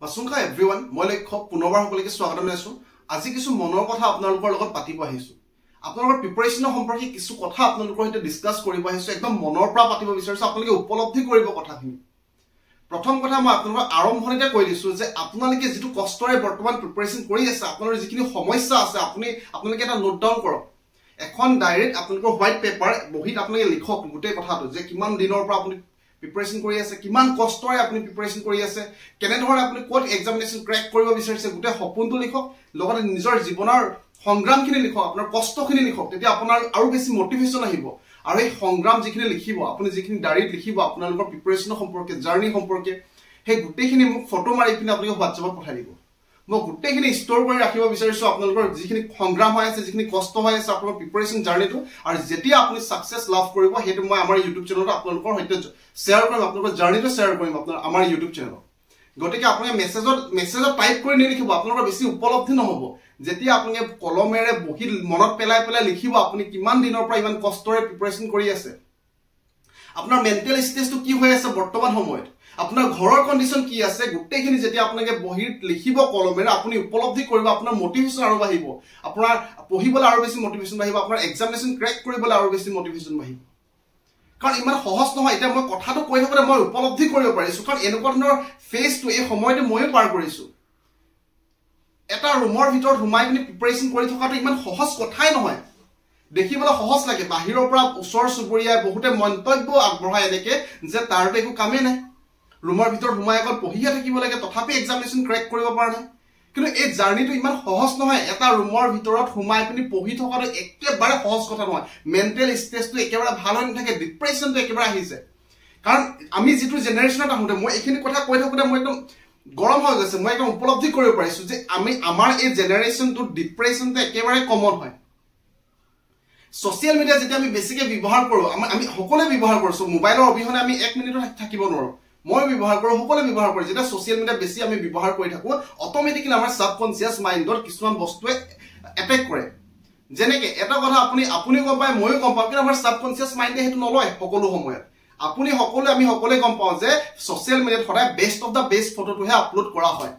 Asunka everyone, মই লক্ষ্য পুনৰবাৰ সকলোকে স্বাগতম জনাইছো। আজি কিছু মনৰ কথা আপোনালোকৰ লগত পাতিব আহিছো। আপোনালোকৰ প্ৰিপাৰেচনৰ সম্পৰ্কে কিছু কথা আপোনালোকৰ সৈতে ডিসকাস কৰিব আহিছো। একদম মনৰ পৰা পাতিব বিচাৰিছো আপোনালোকে উপলব্ধি কৰিব কথাখিনি। প্ৰথম কথা মই আপোনালোকক আৰম্ভণিতে কৈ দিছো যে আপোনালোকে যেটো কষ্টৰে বৰ্তমান প্ৰিপাৰেচন কৰি আছে, আপোনালোকৰ যিখিনি সমস্যা আছে আপোনালোকে এটা নোট ডাউন কৰক। এখন ডাইৰেক্ট আপোনালোকৰ হোৱাইট পেপাৰ বহিত আপোনালোকে লিখক গোটেই কথাটো যে কিমান দিনৰ পৰা আপুনি প্ৰিপাৰেচন কৰি আছে, কিমান কষ্টৰে আপুনি প্ৰিপাৰেচন কৰি আছে, কেনে ধৰণে আপুনি কোড এক্সামিনেশন ক্ৰ্যাক কৰিব বিচাৰিছে, গোটেই সপোনটো লিখক। লগতে নিজৰ জীৱনৰ সংগ্ৰামখিনি লিখক, আপোনাৰ কষ্টখিনি লিখক। তেতিয়া আপোনাৰ আৰু বেছি মোটিভেশন আহিব। আৰু এই সংগ্ৰাম যিখিনি লিখিব, আপুনি যিখিনি ডায়েৰীত লিখিব আপোনালোকৰ প্ৰিপাৰেচনৰ সম্পৰ্কে, জাৰ্নি সম্পৰ্কে, সেই গোটেইখিনি মোক ফটো মাৰি পিনে আপুনি হোৱাটছএপত পঠাই দিব। মই গোটেইখিনি ষ্ট'ৰ কৰি ৰাখিব বিচাৰিছো আপোনালোকৰ যিখিনি সংগ্ৰাম হৈ আছে, যিখিনি কষ্ট হৈ আছে আপোনালোকৰ প্ৰিপাৰেচন জাৰ্নিটো। আৰু যেতিয়া আপুনি সাকসেস লাভ কৰিব সেইটো মই আমাৰ ইউটিউব চেনেলত আপোনালোকৰ সৈতে শ্বেয়াৰ কৰিম, আপোনালোকৰ জাৰ্নিটো শ্বেয়াৰ কৰিম আমাৰ ইউটিউব চেনেলত। গতিকে আপুনি মেছেজত টাইপ কৰি নিলিখিব, আপোনালোকৰ বেছি উপলব্ধি নহব। যেতিয়া আপুনি কলমেৰে বহি মনত পেলাই লিখিব আপুনি কিমান দিনৰ পৰা ইমান কষ্টৰে প্ৰিপাৰেচন কৰি আছে, আপোনাৰ মেন্টেল ষ্টেজটো কি হৈ আছে বৰ্তমান সময়ত, আপোনাৰ ঘৰৰ কন্ডিশন কি আছে, গোটেইখিনি যেতিয়া আপোনালোকে বহিত লিখিব কলমেৰে আপুনি উপলব্ধি কৰিব, আপোনাৰ মোটিভেশন আৰু বাঢ়িব, আপোনাৰ পঢ়িবলৈ আৰু বেছি মোটিভেশন বাঢ়িব, আপোনাৰ এক্সামিনেশন ক্ৰ্যাক কৰিবলৈ আৰু বেছি মোটিভেশন বাঢ়িব। কাৰণ ইমান সহজ নহয়। এতিয়া মই কথাটো কৈ থাকোঁতে মই উপলব্ধি কৰিব পাৰিছো, কাৰণ এনেকুৱা ধৰণৰ ফেজটো এই সময়তে ময়ো পাৰ কৰিছো। এটা ৰুমৰ ভিতৰত সোমাই পিনি প্ৰিপাৰেচন কৰি থকাটো ইমান সহজ কথাই নহয়। দেখিবলৈ সহজ লাগে, বাহিৰৰ পৰা ওচৰ চুবুৰীয়াই বহুতে মন্তব্য আগবঢ়াই এনেকে যে তাৰতো একো কামেই নাই, ৰুমৰ ভিতৰত সোমাই অকল পঢ়িহে থাকিব লাগে, তথাপি এক্সামিনেশন ক্ৰ্যাক কৰিব পৰা নাই। কিন্তু এই জাৰ্নিটো ইমান সহজ নহয়। এটা ৰুমৰ ভিতৰত সোমাই পিনি পঢ়ি থকাটো একেবাৰে সহজ কথা নহয়। মেন্টেল ষ্টেজটো একেবাৰে ভাল হৈ নাথাকে, ডিপ্ৰেশ্যনটো একেবাৰে আহিছে। কাৰণ আমি যিটো জেনেৰেশ্যনত আহোঁতে মই এইখিনি কথা কৈ থাকোঁতে মই একদম গৰম হৈ গৈছে। মই একদম উপলব্ধি কৰিব পাৰিছো যে আমাৰ এই জেনেৰেশ্যনটো ডিপ্ৰেশ্যনটো একেবাৰে কমন হয়। ছ'চিয়েল মিডিয়া যেতিয়া আমি বেছিকে ব্যৱহাৰ কৰোঁ, আমি সকলোৱে ব্যৱহাৰ কৰিছো, মোবাইলৰ অবিহনে আমি 1 মিনিটো থাকিব নোৱাৰো। মই ব্যৱহাৰ কৰোঁ, সকলোৱে ব্যৱহাৰ কৰে। যেতিয়া ছ'চিয়েল মিডিয়া বেছি আমি ব্যৱহাৰ কৰি থাকো, অট'মেটিকলি আমাৰ সাবকনসিয়াস মাইণ্ডত কিছুমান বস্তুৱে এটেক কৰে। যেনেকে এটা কথা আপুনি গম পায়, ময়ো গম পাওঁ, কিন্তু আমাৰ সাবকনসিয়াস মাইণ্ডে সেইটো নলয় সকলো সময়ত। আমি সকলোৱে গম পাওঁ যে ছ'চিয়েল মিডিয়াত সদায় বেষ্ট অফ দা বেষ্ট ফটোটোহে আপলোড কৰা হয়।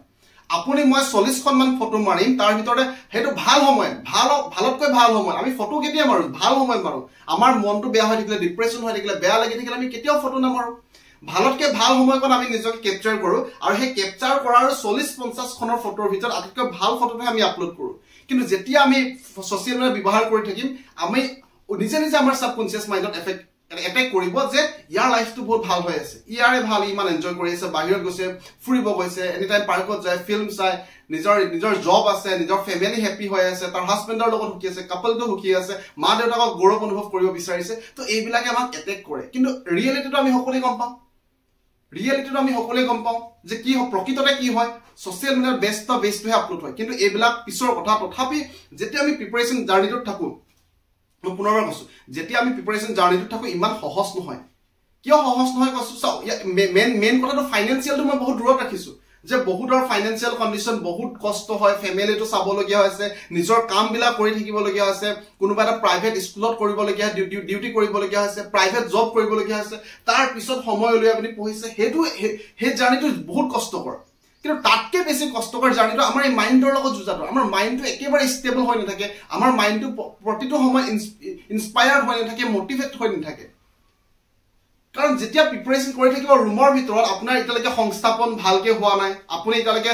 মই 40খনমান ফটো মাৰিম, তাৰ ভিতৰতে সেইটো ভাল সময়, ভালতকৈ ভাল সময়। আমি ফটো কেতিয়া মাৰো? ভাল সময়ত মাৰো। আমাৰ মনটো বেয়া হৈ থাকিলে, ডিপ্ৰেশ্যন হৈ থাকিলে, বেয়া লাগি থাকিলে আমি কেতিয়াও ফটো নামাৰো। ভালতকে ভাল সময়কণ আমি নিজকে কেপচাৰ কৰো, আৰু সেই কেপচাৰ কৰাৰ 40-50 খনৰ ফটোৰ ভিতৰত আটাইতকৈ ভাল ফটোটোহে আমি আপলোড কৰো। কিন্তু যেতিয়া আমি ছ'চিয়েল মিডিয়া ব্যৱহাৰ কৰি থাকিম, আমি নিজে আমাৰ সাবকনসিয়াস মাইণ্ডত এটেক কৰিব যে ইয়াৰ লাইফটো বহুত ভাল হৈ আছে, ইয়াৰে ভাল, ইমান এনজয় কৰি আছে, বাহিৰত গৈছে, ফুৰিব গৈছে, এনি টাইম পাৰ্কত যায়, ফিল্ম চাই, নিজৰ জব আছে, নিজৰ ফেমিলি হেপী হৈ আছে, তাৰ হাজবেণ্ডৰ লগত সুখী আছে, কাপলটো সুখী আছে, মা দেউতাকক গৌৰৱ অনুভৱ কৰিব বিচাৰিছে। তো এইবিলাকে আমাক এটেক কৰে। কিন্তু ৰিয়েলিটিটো আমি সকলোৱে গম পাওঁ। যে কি হয় প্ৰকৃততে কি হয়, ছ'চিয়েল মিডিয়াৰ বেষ্টটোহে আপলোড হয়। কিন্তু এইবিলাক পিছৰ কথা। তথাপি যেতিয়া আমি প্ৰিপাৰেচন জাৰ্নিটোত থাকো, মই পুনৰবাৰ কৈছো, যেতিয়া আমি প্ৰিপাৰেচন জাৰ্নিটোত থাকো ইমান সহজ নহয়। কিয় সহজ নহয় কৈছো? চাওক, মেইন কথাটো ফাইনেন্সিয়েলটো মই বহুত দূৰত ৰাখিছো, যে বহুতৰ ফাইনেন্সিয়েল কণ্ডিশ্যন বহুত কষ্ট হয়, ফেমিলিটো চাবলগীয়া হৈছে, নিজৰ কামবিলাক কৰি থাকিবলগীয়া হৈছে, কোনোবা এটা প্ৰাইভেট স্কুলত কৰিবলগীয়া, ডিউটি কৰিবলগীয়া হৈছে, প্ৰাইভেট জব কৰিবলগীয়া হৈছে, তাৰ পিছত সময় উলিয়াই আপুনি পঢ়িছে। সেই জাৰ্নিটো বহুত কষ্টকৰ। কিন্তু তাতকে বেছি কষ্টকৰ জাৰ্নিটো আমাৰ এই মাইণ্ডৰ লগত যুঁজাটো। আমাৰ মাইণ্ডটো একেবাৰে ষ্টেবল হৈ নাথাকে, আমাৰ মাইণ্ডটো প্ৰতিটো সময় ইনস্পায়াৰ্ড হৈ নাথাকে, মটিভেট হৈ নাথাকে। কাৰণ যেতিয়া প্ৰিপাৰেচন কৰি থাকিব ৰুমৰ ভিতৰত, আপোনাৰ এতিয়ালৈকে সংস্থাপন ভালকে হোৱা নাই, আপুনি এতিয়ালৈকে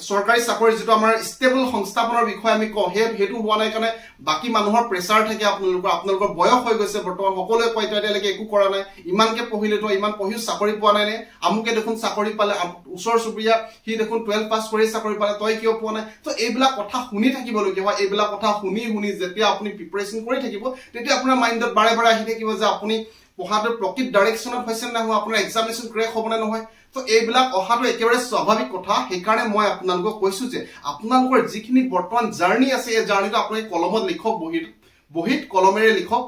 চৰকাৰী চাকৰি যিটো আমাৰ ষ্টেবল সংস্থাপনৰ বিষয়ে আমি কওঁ, সেইটো হোৱা নাই কাৰণে বাকী মানুহৰ প্ৰেছাৰ থাকে। আপোনালোকৰ বয়স হৈ গৈছে বৰ্তমান, সকলোৱে কয় এতিয়ালৈকে একো কৰা নাই, ইমানকে পঢ়িলেতো, ইমান পঢ়িও চাকৰি পোৱা নাই নে, আমুকে দেখোন চাকৰি পালে, ওচৰ চুবুৰীয়া সি দেখোন 12 পাছ কৰি চাকৰি পালে, তই কিয় পোৱা নাই? তো এইবিলাক কথা শুনি থাকিবলগীয়া হয়। এইবিলাক কথা শুনি যেতিয়া আপুনি প্ৰিপাৰেচন কৰি থাকিব, তেতিয়া আপোনাৰ মাইণ্ডত বাৰে আহি থাকিব যে আপুনি পঢ়াটো প্ৰকৃত ডাইৰেকশ্যনত হৈছে নে নহয়, আপোনাৰ এক্সামিনেশন ক্ৰ্যাক হ'ব নে নহয়। তো এইবিলাক অহাটো একেবাৰে স্বাভাৱিক কথা। সেইকাৰণে মই আপোনালোকক কৈছো যে আপোনালোকৰ যিখিনি বৰ্তমান জাৰ্নি আছে, এই জাৰ্নিটো আপুনি কলমত লিখক, বহিত কলমেৰে লিখক,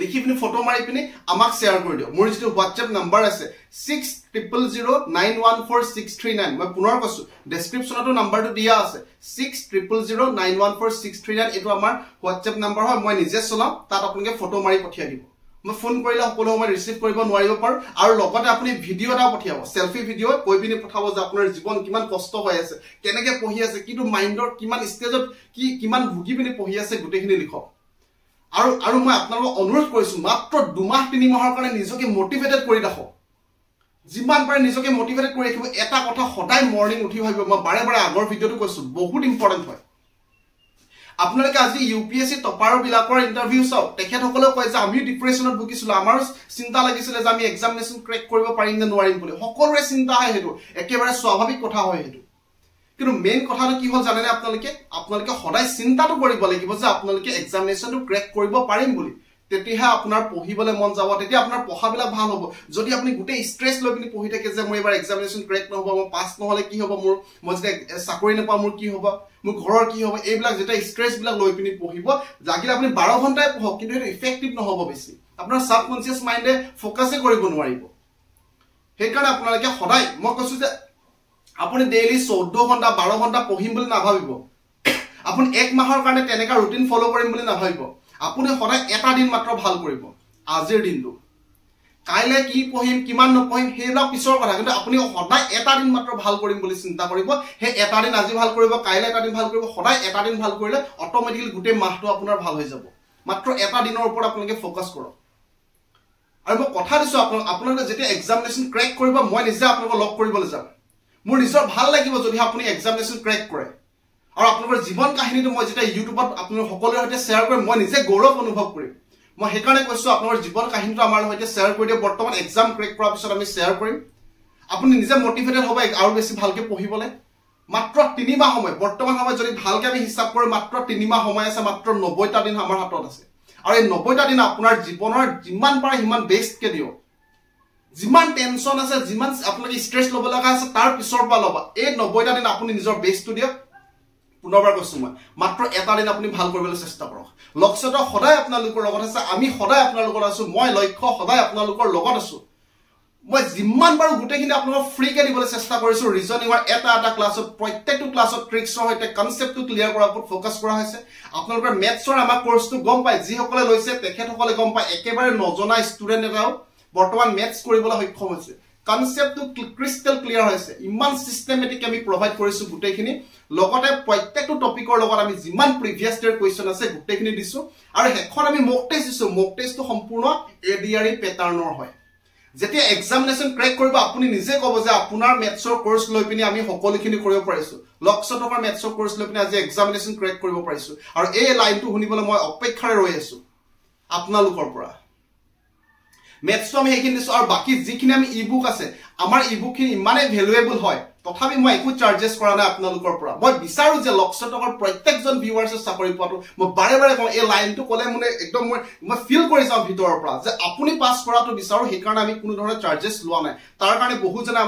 লিখি পিনি ফটো মাৰি পিনি আমাক শ্বেয়াৰ কৰি দিয়ক। মোৰ যিটো হোৱাটছএপ নাম্বাৰ আছে 6000914639, মই পুনৰ কৈছো ডেছক্ৰিপশ্যনতো নাম্বাৰটো দিয়া আছে, 6000914639। এইটো আমাৰ হোৱাটছএপ নাম্বাৰ হয়, মই নিজে চলাম, তাত আপোনালোকে ফটো মাৰি পঠিয়াই দিব। মই ফোন কৰিলে সকলো সময় ৰিচিভ কৰিব নোৱাৰিব পাৰো আৰু লগতে আপুনি ভিডিঅ' এটা পঠিয়াব সেলফি ভিডিঅ' কৈ পিনি পঠাব যে আপোনাৰ জীৱন কিমান কষ্ট হৈ আছে কেনেকৈ পঢ়ি আছে কিন্তু মাইণ্ডৰ কিমান ষ্টেজত কিমান ভুগি পিনি পঢ়ি আছে গোটেইখিনি লিখক আৰু মই আপোনালোকক অনুৰোধ কৰিছো মাত্ৰ 2 মাহ 3 মাহৰ কাৰণে নিজকে মোটিভেটেড কৰি ৰাখক যিমান পাৰে নিজকে মোটিভেটেড কৰি ৰাখিব এটা কথা সদায় মৰ্নিং উঠি ভাবিব মই বাৰে বাৰে আগৰ ভিডিঅ'টো কৈছো বহুত ইম্পৰ্টেণ্ট হয় আপোনালোকে আজি ইউপিএসসি টপাৰ বিলাকৰ ইন্টাৰভিউ চাও তেখেতসকলে কয় যে আমি ডিপ্ৰেছনত ভুগিছিল আমাৰ চিন্তা লাগিছিল যে আমি এক্সামিনেশন ক্ৰেক কৰিব পাৰিম নে নোৱাৰিম বুলি সকলোৰে চিন্তা হয় হেতু একেবাৰে স্বাভাৱিক কথা হয় হেতু কিন্তু মেইন কথাটো কি হ'ল জানেনে আপোনালোকে সদায় চিন্তাটো কৰিব লাগিব যে আপোনালোকে এক্সামিনেশনটো ক্ৰেক কৰিব পাৰিম বুলি তেতিয়াহে আপোনাৰ পঢ়িবলৈ মন যাব তেতিয়া আপোনাৰ পঢ়াবিলাক ভাল হ'ব যদি আপুনি গোটেই ষ্ট্ৰেছ লৈ পিনি পঢ়ি থাকে যে মই এবাৰ এক্সামিনেশন ক্ৰেক নহব মই পাছ নহলে কি হ'ব মই যেতিয়া চাকৰি নাপাম মোৰ কি হ'ব মোৰ ঘৰৰ কি হ'ব এইবিলাক যেতিয়া ষ্ট্ৰেছ বিলাক লৈ পিনি পঢ়িব লাগিলে আপুনি 12 ঘণ্টাই পঢ়ক কিন্তু এটা ইফেক্টিভ নহব বেছি আপোনাৰ সাবকনসিয়াস মাইণ্ডে ফোকাসে কৰিব নোৱাৰিব সেইকাৰণে আপোনালোকে সদায় মই কৈছো যে আপুনি ডেইলি 14 ঘণ্টা 12 ঘণ্টা পঢ়িম বুলি নাভাবিব আপুনি 1 মাহৰ কাৰণে তেনেকা ৰুটিন ফলো কৰিম বুলি নাভাবিব আপুনি সদায় এটা দিন মাত্ৰ ভাল কৰিব আজিৰ দিনটো কাইলে কি পঢ়িম কিমান নপঢ়িম হেইলা পিছৰ কথা কিন্তু আপুনি সদায় এটা দিন মাত্ৰ ভাল কৰিম বুলি চিন্তা কৰিব হে এটা দিন আজি ভাল কৰিব কাইলে এটা দিন ভাল কৰিব সদায় এটা দিন ভাল কৰিলে অটোমেটিক্যালি গোটেই মাহটো আপোনাৰ ভাল হৈ যাব মাত্ৰ এটা দিনৰ ওপৰত আপোনালোকে ফোকাস কৰক আৰু মই কথা দিছো আপোনালোকে যেতিয়া এক্সামিনেশন ক্ৰেক কৰিব মই নিজে আপোনালোকক লক কৰিবলৈ যাম মোৰ নিজৰ ভাল লাগিব যদি আপুনি এক্সামিনেশন ক্ৰেক কৰে আৰু আপোনালোকৰ জীৱন কাহিনীটো মই যেতিয়া ইউটিউবত আপোনালোকৰ সকলোৰে সৈতে শ্বেয়াৰ কৰিম মই নিজে গৌৰৱ অনুভৱ কৰিম মই হেকাৰণে কৈছো আপোনালোকৰ জীৱন কাহিনীটো আমাৰ সৈতে শ্বেয়াৰ কৰি দিয়ক বৰ্তমান এক্সাম ক্ৰেক কৰাৰ পিছত আমি শ্বেয়াৰ কৰিম আপুনি নিজে মোটিভেটেড হ'ব আৰু বেছি ভালকে পঢ়িবলৈ মাত্ৰ 3 মাহ সময় বৰ্তমান সময় যদি ভালকে আমি হিচাপ কৰো মাত্ৰ 3 মাহ সময় আছে মাত্ৰ 90টা দিন আমাৰ হাতত আছে আৰু এই 90টা দিন আপোনাৰ জীৱনৰ যিমান পাৰে সিমান বেষ্টকে দিয়ক যিমান টেনচন আছে যিমান আপোনালোকে ষ্ট্ৰেছ ল'ব লগা আছে তাৰ পিছৰ পৰা ল'ব এই 90টা দিন আপুনি নিজৰ বেষ্টটো দিয়ক পুনৰবাৰ কৈছো মই মাত্ৰ এটা দিন আপুনি ভাল কৰিবলৈ চেষ্টা কৰক লক্ষ্যটো সদায় আপোনালোকৰ লগত আছে আমি সদায় আপোনালোকৰ আছো মই লক্ষ্য সদায় আপোনালোকৰ লগত আছো মই যিমান পাৰো গুটেখিনি আপোনালোক ফ্ৰীকে দিবলৈ চেষ্টা কৰিছো ৰিজনিংৰ এটা ক্লাছত প্ৰত্যেকটো ক্লাছত ট্ৰিক্সৰ সৈতে কনসেপ্টটো ক্লিয়াৰ কৰাৰ ওপৰত ফোকাস কৰা হৈছে আপোনালোকৰ মেথছৰ আমাৰ কোৰ্সটো গম পায় যিসকলে লৈছে তেখেতসকলে গম পায় একেবাৰে নজনা ষ্টুডেন্ট এটাও বৰ্তমান মেথছ কৰিবলৈ সক্ষম হৈছে কনসেপ্টটো ক্ৰিস্টেল ক্লিয়াৰ হৈছে ইমান সিস্টেমেটিক আমি প্ৰভাইড কৰিছো গুটেখিনি লগতে প্ৰত্যেকটো টপিকৰ লগত আমি যিমান প্ৰিভিয়াস ইয়াৰ কোৱেশ্চন আছে গুটেখিনি দিছো আৰু হেখন আমি মক টেষ্ট দিছো মক টেষ্টটো সম্পূৰ্ণ এডিআৰই প্যাটাৰ্নৰ হয় যেতিয়া এক্সামিনেশন ক্ৰেক কৰিব আপুনি নিজে ক'ব যে আপোনাৰ মেথছৰ কোৰ্স লৈ পিনি আমি সকলোখিনি কৰিব পাৰিছো লক্ষ্য টকাৰ মেথছৰ কোৰ্স লৈ পিনি আজি এক্সামিনেশন ক্ৰেক কৰিব পাৰিছো আৰু এই লাইনটো শুনিবলৈ মই অপেক্ষাৰে ৰৈ আছো আপোনালোকৰ পৰা মেথছ আমি হেকিন দিছো আৰু বাকি যিখিনি আমি ইবুক আছে আমাৰ ইবুক খিনি ইমানে ভ্যালুএবল হয় তথাপি মই একো চাৰ্জেছ কৰা নাই আপোনালোকৰ পৰা মই বিচাৰো যে লক্ষ্য টকৰ প্ৰত্যেকজন ভিউৱাৰ্ছে চাকৰি পোৱাটো মই বাৰে বাৰে কওঁ এই লাইনটো ক'লে মানে একদম মই ফিল কৰি যাওঁ ভিতৰৰ পৰা যে আপুনি পাস কৰাটো বিচাৰো সেই কাৰণে আমি কোনো ধৰণৰ চাৰ্জেছ লোৱা নাই তাৰ কাৰণে বহুজনে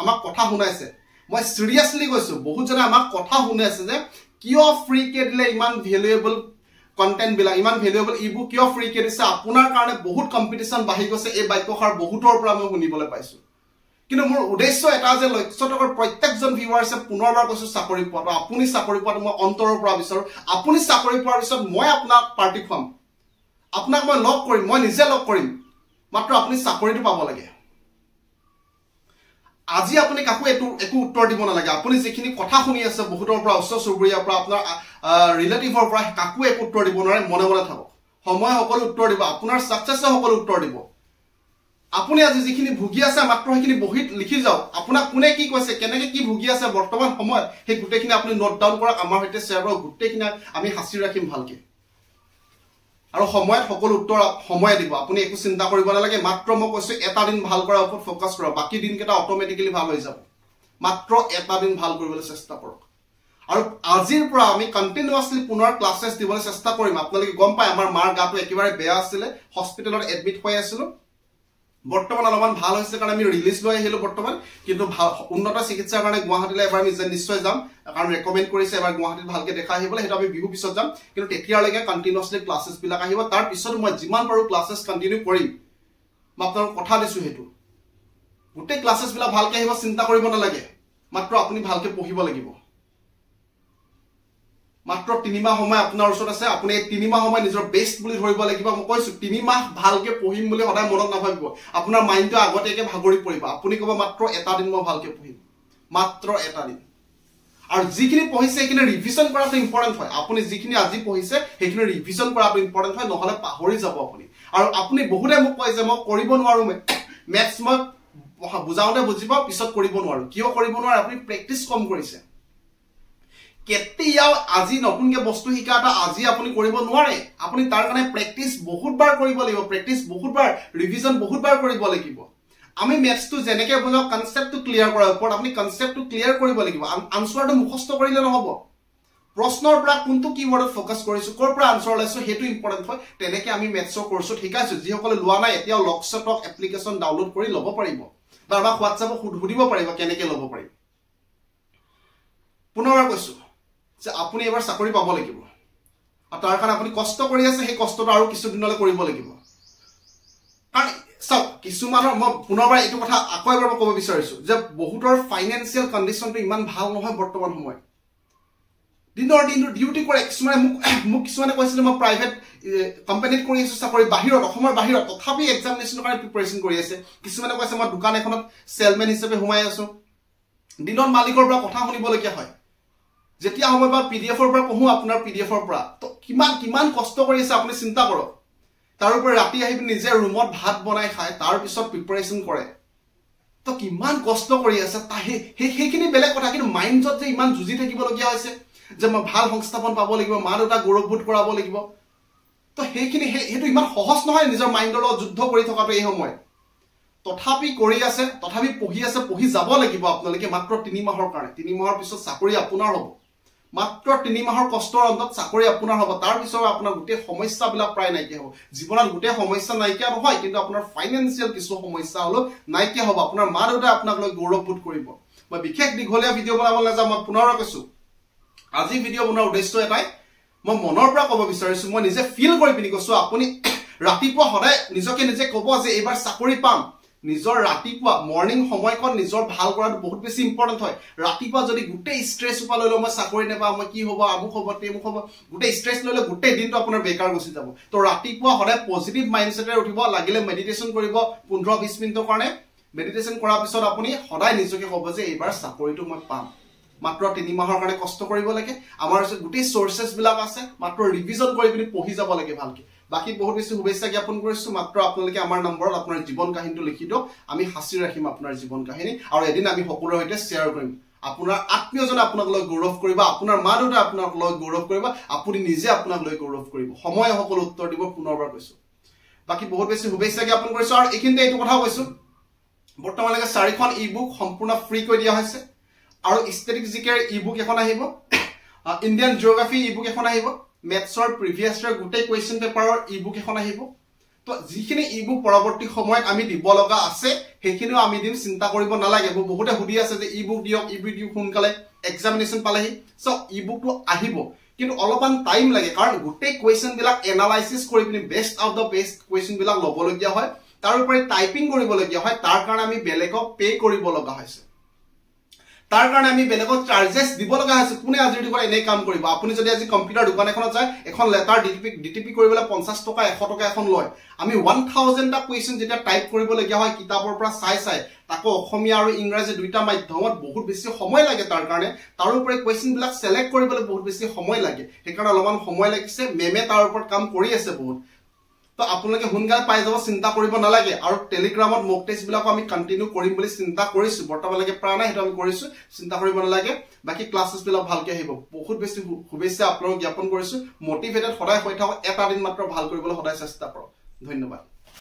আমাক কথা শুনাইছে মই সিৰিয়াসলি কৈছো বহুজনে আমাক কথা শুনাইছে যে কিয় ফ্ৰী কে দিলে ইমান ভ্যালুএবল কন্টেন্ট বিলা ইমান ভ্যালুএবল ইবুক কিয় ফ্ৰী কে দিছে আপোনাৰ কাৰণে বহুত কম্পিটিশন বাঢ়ি গৈছে এই বাক্যখাৰ বহুতৰ পৰা মই শুনিবলৈ পাইছো কিন্তু মোৰ উদ্দেশ্য এটা যে লক্ষ্য টকৰ প্ৰত্যেকজন ভিউৱাৰ্ছে পুনৰবাৰ কৈছো চাকৰি পোৱাটো আপুনি চাকৰি পোৱাটো মই অন্তৰৰ পৰা বিচাৰো আপুনি চাকৰি পোৱাৰ পিছত মই আপোনাক পাৰ্টি খুৱাম আপোনাক মই লক কৰিম মই নিজে লক কৰিম মাত্ৰ আপুনি চাকৰিটো পাব লাগে আজি আপুনি কাকো একো উত্তৰ দিব নালাগে আপুনি যিখিনি কথা শুনি আছে বহুতৰ পৰা উচ্চ সুবুৰীয়াৰ পৰা আপোনাৰ ৰিলেটিভৰ পৰা কাকো একো উত্তৰ দিব নোৱাৰে মনে মনে থাকক সময় সকলো উত্তৰ দিব আপোনাৰ সাকসেছে সকলো উত্তৰ দিব আপুনি আজি যিখিনি ভুগি আছে মাত্ৰ সেইখিনি বহিত লিখি যাও আপোনাক কোনে কি কৈছে কেনেকৈ কি ভুগি আছে বৰ্তমান সময়ত সেই গুটেখিনি আপুনি নোট ডাউন কৰক আমাৰ সৈতে শ্বেয়াৰ কৰক গুটেখিনি আমি হাসি ৰাখিম ভালকে আৰু সময়ত সকলো উত্তৰ সময় দিব আপুনি একো চিন্তা কৰিব নালাগে মাত্ৰ মই কৈছো এটা দিন ভাল কৰাৰ ওপৰত ফোকাস কৰক বাকি দিনকেটা অটোমেটিক্যালি ভাল হৈ যাব মাত্ৰ এটা দিন ভাল কৰিবলৈ চেষ্টা কৰক আৰু আজিৰ পৰা আমি কন্টিনিউয়াসলি পুনৰ ক্লাसेছ দিবলৈ চেষ্টা কৰিম আপোনালোকে গম পায় আমাৰ মাৰ গাটো একেবাৰে বেয়া আছিল হস্পিটেলত এডমিট হৈ আছিল বৰ্তমান অলপমান ভাল হৈছে কাৰণ আমি ৰিলিজ লৈ আহিলো বৰ্তমান কিন্তু উন্নত চিকিৎসাৰ কাৰণে গুৱাহাটীলৈ এবাৰ আমি নিশ্চয় যাম কাৰণ ৰেকমেন্ড কৰিছে এবাৰ গুৱাহাটীত ভালকে দেখা আহিবলৈ হেতু আমি বিহু পিছত যাম কিন্তু তেতিয়ালৈকে কন্টিনিউয়াসলি ক্লাसेছ বিলাক আহিব তাৰ পিছত মই যিমান পাৰো ক্লাছেছ কন্টিনিউ কৰিম মই আপোনাক কথা দিছো হেতু গোটেই ক্লাছেছ বিলাক ভালকে আহিব চিন্তা কৰিব নালাগে মাত্ৰ আপুনি ভালকে পঢ়িব লাগিব মাত্ৰ 3 মাহ সময় আপোনাৰ ওচৰত আছে আপুনি এই 3 মাহ সময় নিজৰ বেষ্ট বুলি ধৰিব লাগিব মই কৈছো 3 মাহ ভালকে পঢ়িম বুলি সদায় মনত নাভাবিব আপোনাৰ মাইন্ডটো আগতেকে ভাগৰি পৰিব আপুনি কব মাত্ৰ এটা দিন মই ভালকে পঢ়িম মাত্ৰ এটা দিন আৰু যিখিনি পঢ়িছে সেইখিনি ৰিভিজন কৰাটো ইম্পৰ্টেন্ট হয় আপুনি যিখিনি আজি পঢ়িছে সেইখিনি ৰিভিজন কৰাটো ইম্পৰ্টেন্ট হয় নহলে পাহৰি যাব আপুনি আৰু আপুনি বহুতে মোক কয় যে মই কৰিব নোৱাৰো মেথছ মই বুজাওতে বুজিব পিছত কৰিব নোৱাৰো কিয় কৰিব নোৱাৰো আপুনি প্ৰেক্টিস কম কৰিছে কেতিয়াও আজি নতুনকে বস্তু শিকাটা আজি আপুনি কৰিব নোৱাৰে আপুনি তাৰ কাৰণে প্ৰেক্টিস বহুতবাৰ কৰিব লাগিব প্ৰেক্টিস বহুতবাৰ ৰিভিজন বহুতবাৰ কৰিব লাগিব আমি ম্যাথছটো জেনেকে বুজাও কনসেপ্টটো ক্লিয়াৰ কৰাৰ ওপৰত আপুনি কনসেপ্টটো ক্লিয়াৰ কৰিব লাগিব আনসাৰটো মুখস্থ কৰিলে নহব প্ৰশ্নৰ পৰা কোনটো কিৱৰ্ডত ফোকাস কৰিছো কৰ পৰা আনসাৰ লৈছো হেতু ইম্পৰ্টেন্ট হয় তেনেকে আমি ম্যাথছৰ কোৰ্সত শিকাইছো যি সকলে লোৱা নাই এতিয়া লক্সটক এপ্লিকেশন ডাউনলোড কৰি ল'ব পাৰিব তাৰবা হোৱাটছআপত সুধিব পাৰিব কেনেকে ল'ব পাৰিব পুনৰ কৈছো যে আপুনি এবাৰ চাকৰি পাব লাগিব আৰু তাৰ কাৰণে আপুনি কষ্ট কৰি আছে সেই কষ্টটো আৰু কিছু দিনলৈ কৰিব লাগিব কাৰণ সব কিছুমানৰ মই পুনৰবাৰ এইটো কথা আকৌ এবাৰ মই ক'ব বিচাৰিছো যে বহুতৰ ফাইনান্সিয়াল কন্ডিশনটো ইমান ভাল নহয় বৰ্তমান সময়ত দিনৰ দিনটো ডিউটি কৰে কিছুমানে মোক কিছুমানে কৈছিল মই প্ৰাইভেট কোম্পানীত কৰি আছো চাকৰি বাহিৰত অসমৰ বাহিৰত তথাপি এক্সামিনেশনৰ কাৰণে প্ৰিপাৰেচন কৰি আছে কিছুমানে কৈছে মই দোকান এখনত সেলমেন হিচাপে সোমাই আছো দিনৰ মালিকৰ পৰা কথা শুনিবলগীয়া হয় যেতিয়া সময় বা পিডিএফৰ পৰা পঢ়ো আপোনাৰ পিডিএফৰ পৰা তো কিমান কষ্ট কৰি আছে আপুনি চিন্তা কৰক তাৰ উপৰি ৰাতি আহি নিজে ৰুমত ভাত বনাই খায় তাৰ পিছত প্ৰিপাৰেচন কৰে তো কিমান কষ্ট কৰি আছে সেইখিনি বেলেগ কথা কিন্তু মাইন্ডত যে ইমান যুজি থাকিবলগীয়া হৈছে যে মই ভাল সংস্থাপন পাব লাগিব মা দেউতা গৌৰৱবোধ কৰাব লাগিব তো সেইখিনি হেতু ইমান সহজ নহয় নিজৰ মাইন্ডৰ লগত যুদ্ধ কৰি থকাটো এই সময় তথাপি কৰি আছে তথাপি পঢ়ি আছে পঢ়ি যাব লাগিব আপোনালোকে মাত্ৰ 3 মাহৰ কাৰণে 3 মাহৰ পিছত চাকৰি আপোনাৰ হ'ব মাত্ৰ 3 মাহৰ কষ্টৰ অন্তত চাকৰি আপোনাৰ হ'ব তাৰ পিছত আপোনাৰ গোটেই সমস্যাবিলাক প্ৰায় নাইকিয়া হ'ব জীৱনত গোটেই সমস্যা নাইকিয়া নহয় কিন্তু আপোনাৰ ফাইনান্সিয়াল কিছু সমস্যা হলো নাইকিয়া হ'ব আপোনাৰ মা দেউতা আপোনাক লৈ গৌৰৱবোধ কৰিব মই বিশেষ দীঘলীয়া ভিডিঅ' বনাবলৈ নাযাওঁ মই পুনৰ কৈছো আজি ভিডিঅ' বনোৱাৰ উদ্দেশ্য এটাই মই মনৰ পৰা ক'ব বিচাৰিছো মই নিজে ফিল কৰি পিনি কৈছো আপুনি ৰাতিপুৱা সদায় নিজকে নিজে ক'ব যে এইবাৰ চাকৰি পাম নিজৰ ৰাতিপুৱা মৰ্নিং সময়খন নিজৰ ভাল কৰাটো বহুত বেছি ইম্পৰ্টেন্ট হয় ৰাতিপুৱা যদি গোটেই ষ্ট্ৰেছ উপা লৈ মই চাকৰি নেপাম মই কি হ'ব আমুক হ'ব তেমুক হ'ব গোটেই ষ্ট্ৰেছ লৈ গোটেই দিনটো আপোনাৰ বেকাৰ গুচি যাব তো ৰাতিপুৱা সদায় পজিটিভ মাইন্ডছেটে উঠিব লাগিলে মেডিটেশন কৰিব 15-20 মিনিটৰ কাৰণে মেডিটেশন কৰাৰ পিছত আপুনি সদায় নিজকে ক'ব যে এইবাৰ চাকৰিটো মই পাম মাত্ৰ 3 মাহৰ কাৰণে কষ্ট কৰিব লাগে আমাৰ গোটেই সোৰ্সেছ বিলাক আছে মাত্ৰ ৰিভিজন কৰি পিনি পঢ়ি যাব লাগে ভালকে বাকি বহুত বেছি শুভেচ্ছা জ্ঞাপন কৰিছো মাত্ৰ আপোনালোকে আমাৰ নম্বৰত আপোনাৰ জীৱন কাহিনীটো লিখি দিও আমি হাসি ৰাখিম আপোনাৰ জীৱন কাহিনী আৰু এদিন আমি সকলোৰে সৈতে শেয়াৰ কৰিম আপোনাৰ আত্মীয়জনে আপোনাক লৈ গৌৰৱ কৰিব আপোনাৰ মা দেউতা আপোনাক লৈ গৌৰৱ কৰিব আপুনি নিজে আপোনাক লৈ গৌৰৱ কৰিব সময় সকলো উত্তৰ দিব পুনৰবাৰ কৈছো বাকি বহুত বেছি শুভেচ্ছা জ্ঞাপন কৰিছো আৰু এইখিনিতে এইটো কথা কৈছো বৰ্তমানলৈকে 4খন ই-বুক সম্পূৰ্ণ ফ্ৰী কৰি দিয়া হৈছে আৰু ষ্টেটিক জিকেৰ ই-বুক এখন আহিব ইণ্ডিয়ান জিওগ্ৰাফি ই-বুক এখন আহিব মেথছৰ প্ৰিভিয়াছ ইয়াৰ গোটেই কোৱেশ্চন পেপাৰৰ ই-বুক এখন আহিব তো যিখিনি ই-বুক পৰৱৰ্তী সময়ত আমি দিব লগা আছে সেইখিনিও আমি দিন চিন্তা কৰিব নালাগে বহুতে সুধি আছে যে ই-বুক দিয়ক সোনকালে এক্সামিনেশন পালেহি সো ই-বুকটো আহিব কিন্তু অলপমান টাইম লাগে কাৰণ গোটেই কোৱেশ্চন বিলাক এনালাইসিস কৰি পিনি best of the best question বিলাক লবলগীয়া হয় তাৰ উপৰি টাইপিং কৰিবলগীয়া হয় তাৰ কাৰণে আমি বেলেগক পে কৰিব লগা হৈছে তাৰ কাৰণে আমি বেলেগক চাৰ্জেস দিব লগা আছে কোনে আজি দিব এনে কাম কৰিব আপুনি যদি আজি কম্পিউটাৰ দোকান এখনত যায় এখন লেটাৰ ডিটিপি কৰিবলৈ 50 টকা 100 টকা এখন লয় আমি 1000 টা কোৱেশ্চন যেতিয়া টাইপ কৰিবলগীয়া হয় কিতাপৰ পৰা চাই তাকো অসমীয়া আৰু ইংৰাজী দুইটা মাধ্যমত বহুত বেছি সময় লাগে তাৰ কাৰণে তাৰ উপৰি কোৱেশ্চন বিলাক সিলেক্ট কৰিবলৈ বহুত বেছি সময় লাগে সেইকাৰণে অলপমান সময় লাগিছে মেমে তাৰ ওপৰত কাম কৰি আছে বহুত তো আপোনালোকে হুনগাল পাই যাব চিন্তা কৰিব নালাগে আৰু টেলিগ্ৰামত মক টেষ্ট বিলাক আমি কন্টিনিউ কৰিম বুলি চিন্তা কৰিছো বৰ্তমানলৈকে প্ৰাণা হেতু আমি কৰিছো চিন্তা কৰিব নালাগে বাকি ক্লাसेस বিলাক ভালকে আহিব বহুত বেছি শুভেচ্ছা আপোনালোক জ্ঞাপন কৰিছো মোটিভেটেড সদায় হৈ থাকক এটা দিন মাত্ৰ ভাল কৰিবলৈ সদায় চেষ্টা কৰক ধন্যবাদ